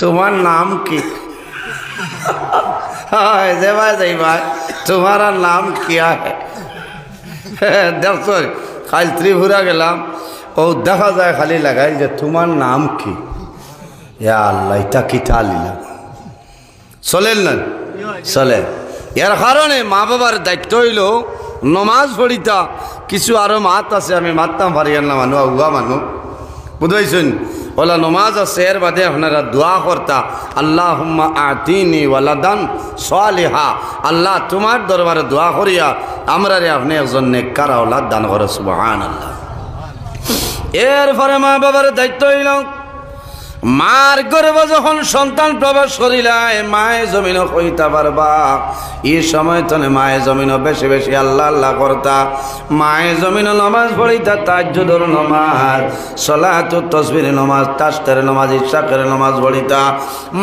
তোমার নাম কি? যে ভাই যাই ভাই তোমারা নাম কিয়া দেখছো কাল ত্রিপুরা গেলাম, ও দেখা যায় খালি লাগাই যে তোমার নাম কি? ইয়া আল্লাহ, এটা কিতা লিলা চলেন না চলে। এর কারণে মা বাবার দায়িত্ব হইল নমাজ পড়িতা। কিছু আরো মাত আছে, আমি মাততাম পারি না, মানুষ উয়া মানুষ বুঝাইছেন, ওলা নমাজ আছে। এর বাদে আপনারা দোয়া করতা, আল্লাহুম্মা আতিনি ওয়ালাদান সালিহা, আল্লাহ তোমার দরবারে দোয়া করিয়া আমরা রে আপনি একজন নেককার আওলাদ দান করো, সুবহানাল্লাহ। এরপরে মা বাবার দায়িত্ব হইল মার গর্ভে যখন সন্তান প্রবেশ করিলায় মায়ে জমিনও কইতা পারবা। এই সময় তনে মায়ে জমিনও বেশি বেশি আল্লাহ আল্লাহ করতা। মায়ে জমিনও নমাজ পড়িতা, তাহাজ্জুদের নমাজ, সলাতুত তাসবিহ নমাজ, তাশতার নমাজ, ইশাকের নমাজ পড়িতা।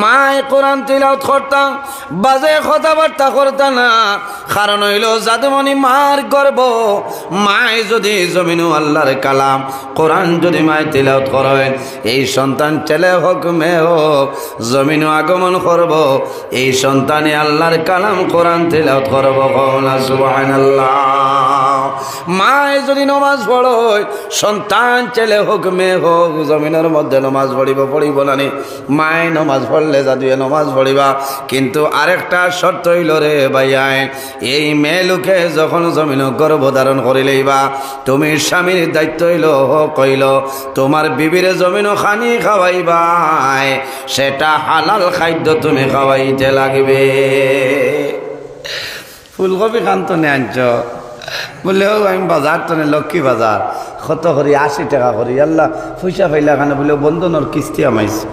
মায়ে কোরআন তিলাওয়াত করতা, বাজে কথাবার্তা করতা না। কারণ হইল জাদুমণি মার গর্ভ। মায়ে যদি জমিনও আল্লাহর কালাম কোরআন যদি মায়ে তিলাওয়াত করেন, এই সন্তান ছেলে হোক মেয়ে হোক জমিনও আগমন করব, এই সন্তানে আল্লাহর কালাম কোরআন তিলাওয়াত করব, সুবহানাল্লাহ। মায়ে যদি নমাজ পড়য়, সন্তান ছেলে হোক মেয়ে হোক জমিনের মধ্যে নমাজ পড়িব না নি? মায়ে নমাজ পড়লে জাদুয়ে নমাজ পড়িবা, কিন্তু আরেকটা শর্ত হইল রে ভাইয়াই, এই মেয়ে লোকে যখন জমিন গর্ভধারণ করিলেইবা, তুমি স্বামীর দায়িত্ব হইল কইল তোমার বিবিরে জমিনও খানি খাওয়াইবা, সেটা হালাল খাদ্য তুমি খাওয়াইতে লাগবে। ফুলকপি খান তো নে আনছ বললে, হোক আমি বাজার তো নে লক্ষ্মী বাজার কত করি 80 টাকা করি, আল্লাহ পয়সা পাইলা খানে বলে বন্ধনের কিস্তি আমাইছে।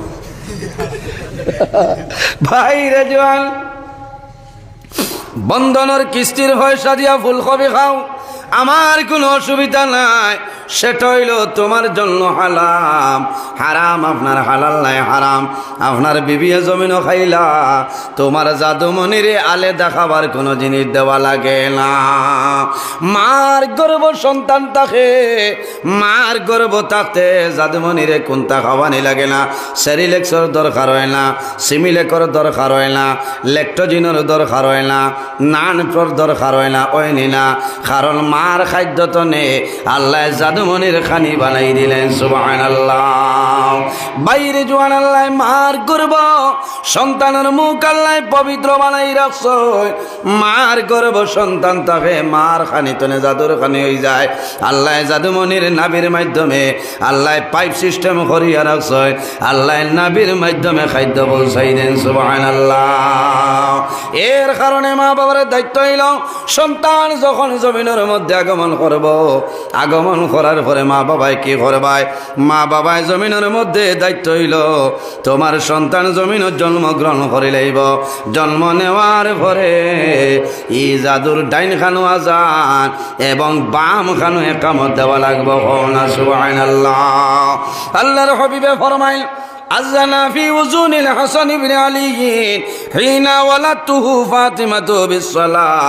ভাই রে জোয়ান, বন্ধনের কিস্তির পয়সা দিয়া ফুলকপি খাও, আমার কোনো অসুবিধা নাই। সেটা হইল তোমার জন্য হালাম, হারাম আপনার হালাল নাই হারাম। আপনার বিবিয়ে জমিনও খাইলা, তোমার জাদুমণিরে আলে দেখাবার কোনো জিনিস দেওয়া লাগে না। মার গর্ভ সন্তান থাকে, মার গর্ভ থাকতে জাদুমণিরে কোনটা খাওয়ানি লাগে না। সেরিলেক্সর দরকার হয় না, সিমিলেকর দরকার হয় না, ল্যাকটোজিনের দরকার হয় না, নানপ্রর দরকার হয় না, ওইনি না। কারণ মার খাদ্য তো নে আল্লাহ জাদুমণির খানি বানাই দিলেন, সুবহানাল্লাহ। বাইরে জোয়ান আল্লাহ মার গর্ভ সন্তানের মুখ আল্লাহ পবিত্র বানাই রাখছ। মার গর্ভ সন্তান থাকে, মার খানি তনে জাদুর খানি হয়ে যায়। আল্লাহ জাদুমণির নাবির মাধ্যমে আল্লাহ পাইপ সিস্টেম করিয়া রাখছ, আল্লাহ নাবির মাধ্যমে খাদ্য পৌঁছাই দেন, সুবহানাল্লাহ। এর কারণে মা বাবার দায়িত্ব হইল সন্তান যখন জমিনের মধ্যে আগমন করব, আগমন করার পরে মা বাবাই কি করবাই? মা বাবাই জমিনের মধ্যে দায়িত্ব হইল তোমার সন্তান জমিনের জন্মগ্রহণ করিলেইব। জন্ম নেওয়ার পরে ই জাদুর ডাইন খানো আজান এবং বাম খানো একামত দেওয়া লাগবে, সুবহানাল্লাহ। আল্লাহর হাবিবে ফরমাইল, আযানা ফি উযুনিল হাসান ইবনে আলী হিনা ওয়ালাতুহু ফাতিমাতু বিসসালাহ।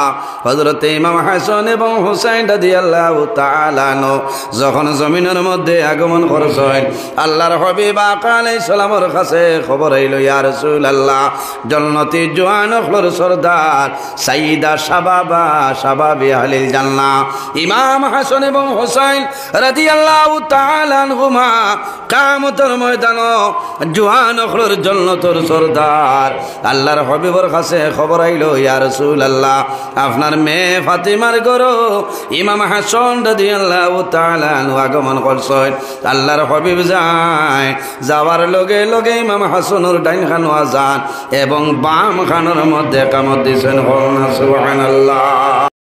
হযরত ইমাম হাসান এবং হুসাইন রাদিয়াল্লাহু তাআলা আনহু যখন জমিনের মধ্যে আগমন করছেন, আল্লাহর হাবিব আলাইহিস সালামের কাছে খবর আইল, ইয়া রাসূলুল্লাহ, জান্নাতি জওয়ান হলর সরদার সাইয়্যিদা শাবাবি আহলিল জান্নাহ ইমাম হাসান এবং হুসাইন রাদিয়াল্লাহু তাআলা আনহুমা কিয়ামতের ময়দানে জওয়ান হলর জান্নাতের সরদার। আল্লাহর হাবিবের কাছে খবর আইল, ইয়া রাসূলুল্লাহ, আপনার মেয়ে ফাতিমার ঘরে ইমাম হাসান রাদিয়াল্লাহু তাআলা আনহু আগমন করছেন। আল্লাহর হাবিব যায়, যাওয়ার লগে লগে ইমাম হাসানের ডাইন খানো আজান এবং বাম খানোর মধ্যে কামত দিয়েছেন, সুবহানাল্লাহ।